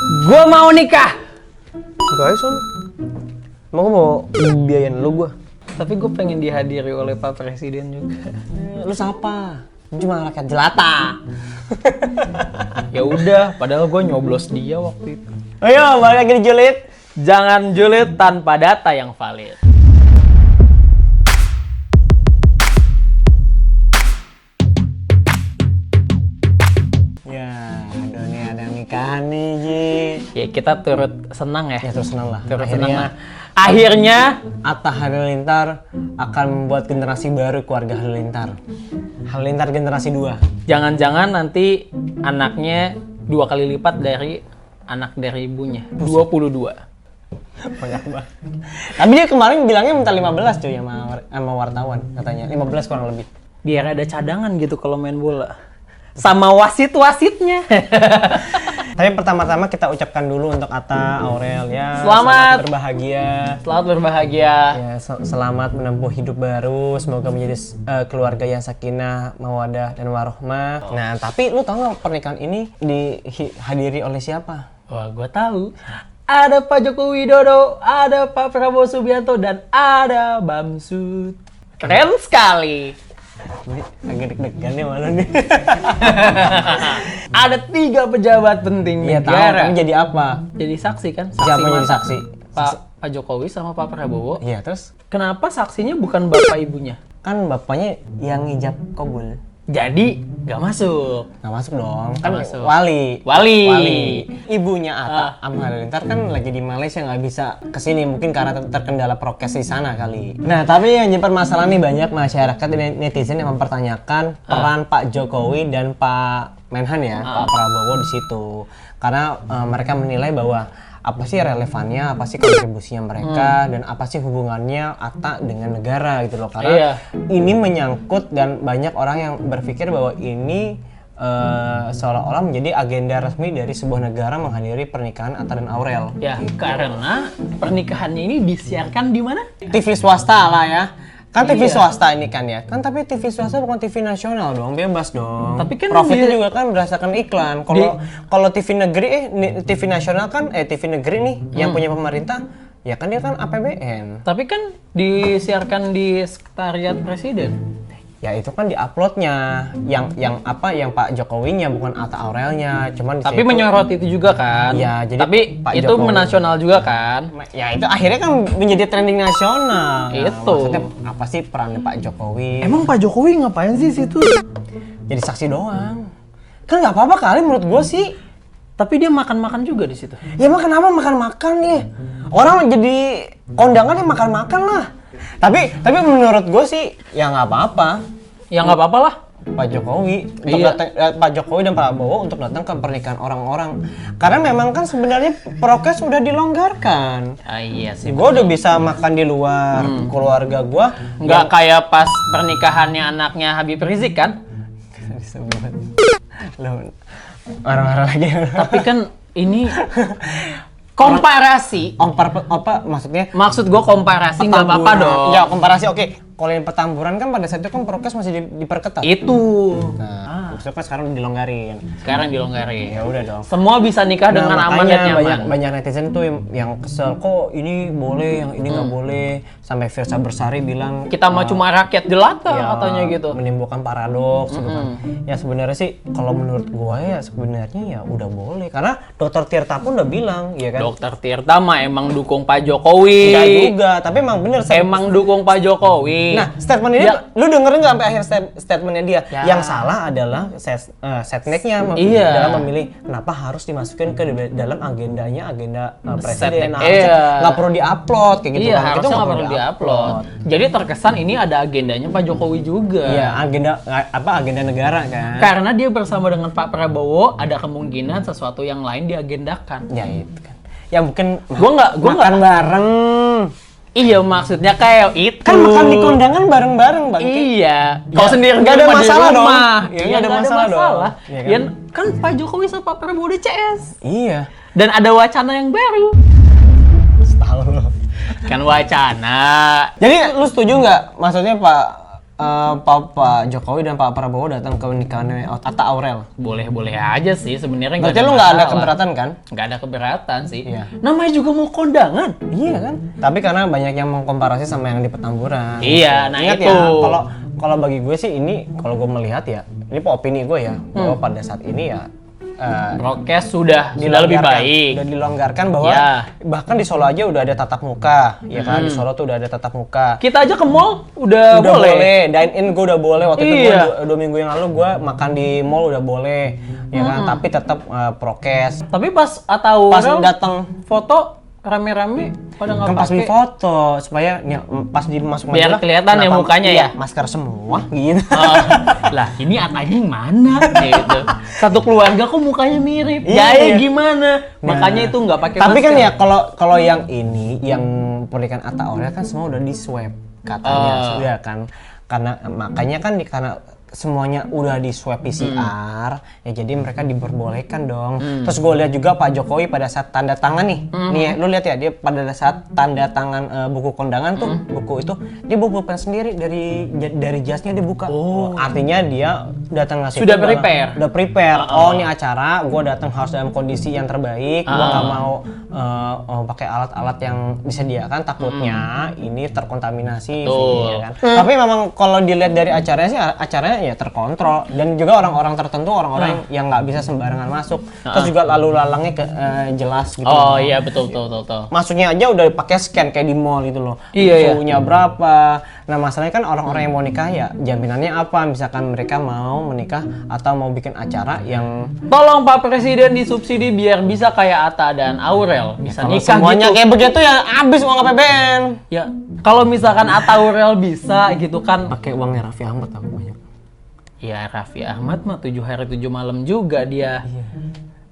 Gua mau nikah. Guys, mau biayain lu gua. Tapi gue pengen dihadiri oleh Pak Presiden juga. Lu siapa? Lu cuma rakyat jelata. Ya udah, padahal gue nyoblos dia waktu itu. Ayo, balik lagi di Julid. Jangan julid tanpa data yang valid. Ya, aduh nih ada nikahan nih, Ji. Ya kita turut senang ya. Ya terus senang lah. Turut senang lah. Akhirnya Atta Halilintar akan membuat generasi baru keluarga Halilintar. Halilintar generasi 2. jangan-jangan nanti anaknya 2 kali lipat dari anak dari ibunya. 22. Banyak banget. Tapi dia kemarin bilangnya minta 15 cuy sama wartawan katanya. 15 kurang lebih. Biar ada cadangan gitu kalau main bola. Sama wasit-wasitnya. Tapi pertama-tama kita ucapkan dulu untuk Atta, Aurel ya. Selamat berbahagia. Selamat berbahagia. Ya, selamat menempuh hidup baru. Semoga menjadi keluarga yang sakinah, mawadah, dan warohmah. Nah, tapi lu tau nggak pernikahan ini dihadiri oleh siapa? Wah, gue tahu. Ada Pak Joko Widodo, ada Pak Prabowo Subianto, dan ada Bamsud. Keren sekali. Ini agak deg-degan nih malu nih. Ada 3 pejabat penting Iya tahu, negara. kamu jadi apa? Jadi saksi kan? Siapa yang jadi mata. saksi? Pak Jokowi sama Pak Prabowo. Iya, terus? Kenapa saksinya bukan bapak ibunya? Kan bapaknya yang hijab kabul. Jadi gak masuk. Nggak masuk dong, Nggak kan masuk. Wali. Ibunya Atta sama Halilintar kan lagi di Malaysia nggak bisa kesini, mungkin karena terkendala prokes di sana kali. Nah, tapi yang jadi permasalahan nih banyak masyarakat dan netizen yang mempertanyakan peran Pak Jokowi dan Pak Menhan ya, Pak Prabowo di situ. Karena mereka menilai bahwa apa sih relevannya, apa sih kontribusinya mereka, dan apa sih hubungannya Atta dengan negara gitu loh. Karena ini menyangkut dan banyak orang yang berpikir bahwa ini seolah-olah menjadi agenda resmi dari sebuah negara menghadiri pernikahan Atta dan Aurel. Ya, karena pernikahannya ini disiarkan di mana? TV swasta lah ya. Kan TV swasta ini kan ya. Kan tapi TV swasta bukan TV nasional dong, bebas dong. Tapi kan profitnya juga kan berdasarkan iklan. Kalau TV negeri TV nasional kan TV negeri nih yang punya pemerintah ya kan dia kan APBN. Tapi kan disiarkan di sekretariat presiden. Ya itu kan diuploadnya yang Pak Jokowinya bukan Atta Aurelnya, cuman di Tapi situ, menyorot itu juga kan. Ya, jadi tapi Pak itu Jokowi menasional juga kan. ya itu akhirnya kan menjadi trending nasional. Itu. Maksudnya apa sih peran Pak Jokowi? Emang Pak Jokowi ngapain sih situ? Jadi saksi doang. Kan nggak apa-apa kali menurut gue sih. Tapi dia makan-makan juga di situ. Ya emang kenapa makan-makan nih? Orang jadi kondangan ya makan-makan lah. Tapi menurut gue sih ya nggak apa-apa. Ya nggak apa-apa lah. Pak Jokowi, Iya. Pak Jokowi dan Prabowo untuk datang ke pernikahan orang-orang. Karena memang kan sebenarnya prokes udah dilonggarkan. Iya sih. Gue udah bisa makan di luar, keluarga gue Nggak kayak pas pernikahannya anaknya Habib Rizik kan? disebut. Loh, orang-orang lagi. Tapi kan ini komparasi. Apa maksudnya? Maksud gue komparasi nggak apa-apa dong. Ya komparasi oke. Kalau yang petamburan kan pada saat itu kan prokes masih diperketat. Itu. Nah, maksudnya kan sekarang udah dilonggarin. Sekarang dilonggarin. Ya udah dong. Semua bisa nikah dengan aman dan nyaman. banyak netizen tuh yang kesel kok ini boleh, yang ini nggak boleh. Sampai Firsa Bersari bilang Kita mah cuma rakyat jelata katanya gitu. menimbulkan paradoks gitu kan. Ya sebenarnya sih kalau menurut gua ya sebenarnya ya udah boleh karena Dr. Tirta pun udah bilang ya kan. Dokter Tirta mah emang dukung Pak Jokowi. Enggak juga, tapi emang bener Emang dukung Pak Jokowi. Nah, statementnya dia, lu dengerin nggak sampai akhir statementnya dia? Ya. Yang salah adalah setneknya dalam memilih kenapa harus dimasukin ke dalam agendanya agenda presiden. Setnek, Nggak perlu diupload kayak gitu Iya, kan. harusnya nggak perlu diupload. Jadi terkesan ini ada agendanya Pak Jokowi juga. Iya, agenda negara kan. Karena dia bersama dengan Pak Prabowo ada kemungkinan sesuatu yang lain diagendakan. Ya itu kan. Ya mungkin Gua nggak makan bareng. Iya, maksudnya kayak itu. Kan makan di kondangan bareng-bareng, Bang. Iya. Kalau sendiri nggak ada di masalah dong. rumah. Iya, Iya, nggak ada masalah dong. Iya kan? Ya, kan Pak Jokowi sama Pak Prabowo udah CS. Iya. Dan ada wacana yang baru. Tahu lo. Kan wacana. Jadi lu setuju nggak? Maksudnya Pak Pak Jokowi dan Pak Prabowo datang ke nikahannya Atta Aurel? Boleh-boleh aja sih sebenarnya. Berarti lu nggak ada keberatan kan? Nggak ada keberatan sih. Iya. Namanya juga mau kondangan. Iya kan? Tapi karena banyak yang mengkomparasi sama yang di Petamburan. Iya, nah Ingat itu. ya, kalau bagi gue sih ini, kalau gue melihat ya, ini opini gue ya, bahwa pada saat ini ya Prokes sudah lebih baik. Udah dilonggarkan bahwa Ya. bahkan di Solo aja udah ada tatap muka, ya kan? Di Solo tuh udah ada tatap muka. Kita aja ke mall udah boleh. Dine in gue udah boleh. Waktu itu Iya. gue 2 minggu yang lalu gue makan di mall udah boleh, ya kan? Tapi tetap prokes. Tapi pas atau Pas datang foto rame-rame pada nggak kan pas pakai. foto supaya ya, pas dimasuk Biar majalah, kelihatan ya kenapa- mukanya iya, ya? masker semua gitu. Oh, lah ini Atanya yang mana gitu. Satu keluarga kok mukanya mirip. Iya, Jaya iya. gimana? Makanya itu nggak pakai masker. Tapi kan ya kalau yang ini yang pernikahan Atta Aurel kan semua udah di swab katanya sudah kan, karena makanya kan karena semuanya udah di swab PCR ya, jadi mereka diperbolehkan dong. Terus gue lihat juga Pak Jokowi pada saat tanda tangan nih, nih lu lihat ya, dia pada saat tanda tangan buku kondangan tuh, buku itu dia bawa pulpen sendiri dari jasnya dia buka. Artinya dia datang ngasih Sudah prepare. udah prepare. Oh ini acara, gue datang harus dalam kondisi yang terbaik. Gue nggak mau pakai alat-alat yang disediakan, takutnya ini terkontaminasi, Betul. ya kan. Tapi memang kalau dilihat dari acaranya sih, acaranya ya terkontrol, dan juga orang-orang tertentu, orang-orang yang nggak bisa sembarangan masuk. Terus juga lalu lalangnya jelas gitu. Oh iya betul. Masuknya aja udah pakai scan kayak di mall gitu loh. Iya. Suhunya berapa. Nah masalahnya kan orang-orang yang mau nikah ya jaminannya apa? Misalkan mereka mau menikah atau mau bikin acara yang Tolong Pak Presiden disubsidi biar bisa kayak Atta dan Aurel bisa kalau nikah semuanya gitu. kayak begitu ya habis uang APBN. Ya kalau misalkan Atta Aurel bisa gitu kan. Pakai uangnya Raffi Ahmad aku banyak. Ya Raffi Ahmad mah 7 hari 7 malam juga dia.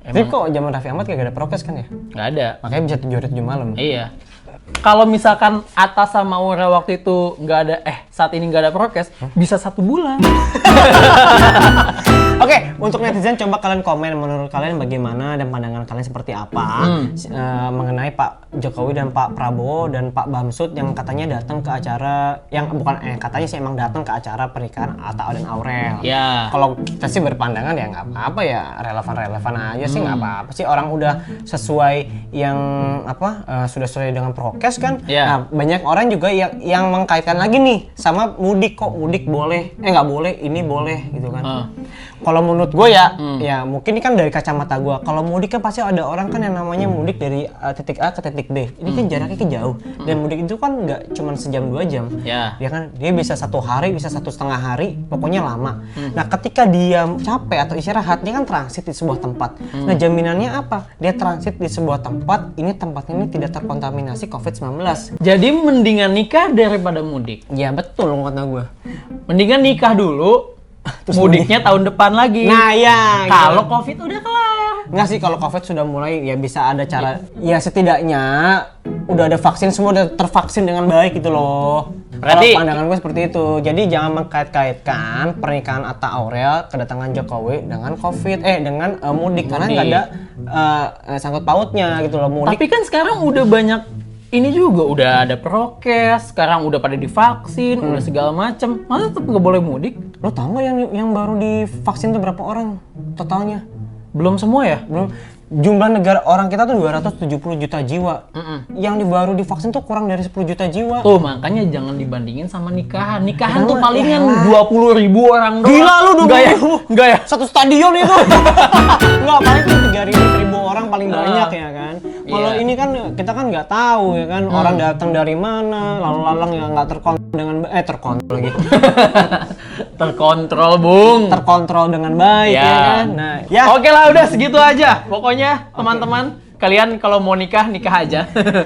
Tapi kok zaman Raffi Ahmad kayak gak ada prokes kan ya? Nggak ada. Makanya bisa 7 hari 7 malam. Iya. Kalau misalkan Atta sama Aurel waktu itu nggak ada, saat ini nggak ada prokes, bisa 1 bulan. Oke, untuk netizen coba kalian komen menurut kalian bagaimana dan pandangan kalian seperti apa mengenai Pak Jokowi dan Pak Prabowo dan Pak Bamsud yang katanya datang ke acara yang bukan katanya sih emang datang ke acara pernikahan Atta dan Aurel. Ya. Kalau kita sih berpandangan ya nggak apa-apa ya, relevan aja sih, nggak apa-apa sih, orang udah sesuai yang sudah sesuai dengan prokes kan. Ya. Nah, banyak orang juga yang mengkaitkan lagi nih sama mudik, kok mudik boleh, nggak boleh, ini boleh gitu kan. Kalau menurut gue ya, ya mungkin ini kan dari kacamata gue. Kalau mudik kan pasti ada orang kan yang namanya mudik dari titik A ke titik B. Ini kan jaraknya kan jauh. Dan mudik itu kan nggak cuma sejam 2 jam. Ya. Dia kan dia bisa 1 hari, bisa 1,5 hari, pokoknya lama. Nah ketika dia capek atau istirahat, dia kan transit di sebuah tempat. Nah jaminannya apa? Dia transit di sebuah tempat, ini tempatnya ini tidak terkontaminasi COVID-19. Jadi mendingan nikah daripada mudik. Ya betul kata gue. Mendingan nikah dulu, mudiknya tahun depan lagi. Nah ya. Kalau COVID udah kelar. Nggak sih, kalau COVID sudah mulai ya bisa ada cara, ya setidaknya udah ada vaksin, semua udah tervaksin dengan baik gitu loh. Berarti- Kalau pandangan gue seperti itu. Jadi jangan mengkait-kaitkan pernikahan Atta Aurel, kedatangan Jokowi dengan COVID, dengan mudik, karena nggak ada sangkut pautnya gitu loh, mudik. Tapi kan sekarang udah banyak ini juga, udah ada prokes, sekarang udah pada divaksin, udah segala macem. Masa tetap nggak boleh mudik? Lo tau nggak yang baru divaksin tuh berapa orang totalnya? Belum semua ya? Belum. Jumlah negara orang kita tuh 270 juta jiwa. Yang baru divaksin tuh kurang dari 10 juta jiwa. Tuh makanya jangan dibandingin sama nikahan. Nikahan tuh Kenapa? palingan Ya. 20.000 orang doang. Gila lu, 20.000. Enggak ya? Enggak ya? Satu stadion itu. Enggak, paling tuh 3.000 orang paling banyak ya kan. Kalau Iya. ini kan kita kan nggak tahu ya kan, orang datang dari mana, lalu lalang yang nggak terkontrol dengan terkontrol lagi. Terkontrol, Bung. Terkontrol dengan baik ya kan. Nah, ya. Oke lah, udah segitu aja. Pokoknya teman-teman, kalian kalau mau nikah, nikah aja.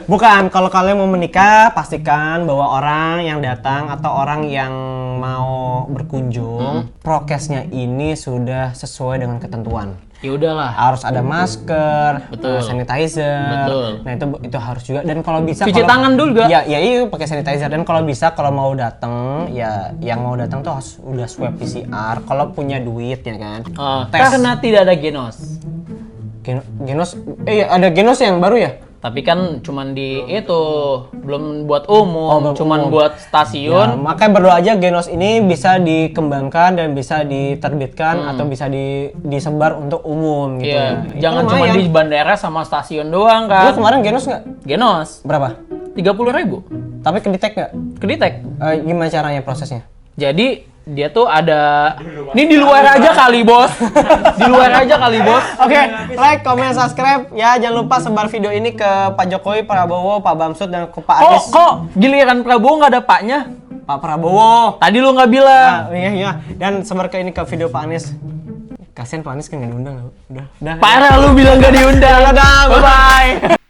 Bukan, kalau kalian mau menikah, pastikan bahwa orang yang datang atau orang yang mau berkunjung, prokesnya ini sudah sesuai dengan ketentuan. Ya udahlah. Harus ada masker, Betul. sanitizer. Betul. Nah itu harus juga, dan kalau bisa Cuci tangan dulu juga. Ya iya pakai sanitizer, dan kalau bisa kalau mau datang ya yang mau datang tuh harus udah swab PCR. Kalau punya duit ya kan. Tes. Karena tidak ada genos. Genos, ada genos yang baru ya? Tapi kan cuman di itu, belum buat umum, belum cuman umum. buat Ya, stasiun. makanya berdoa aja Genos ini bisa dikembangkan dan bisa diterbitkan atau bisa disebar untuk umum gitu. Iya, Itu jangan cuma lumayan. di bandara sama stasiun doang Lu kan. kemarin Genos nggak? Genos, Berapa? 30.000 Tapi kedetek nggak? kedetek. Gimana caranya prosesnya? Jadi dia tuh ada, ini di luar aja kali bos, di luar aja kali bos. Oke, like, comment, subscribe ya. Jangan lupa sebar video ini ke Pak Jokowi, Prabowo, Pak Bamsud dan ke Pak Anies. Kok giliran Prabowo nggak ada paknya? Pak Prabowo. Tadi lu nggak bilang. Iya. Dan sebar ke ini ke video Pak Anies. Kasian Pak Anies kan nggak diundang. Udah. Parah lu bilang nggak diundang. Dadah, Bye bye.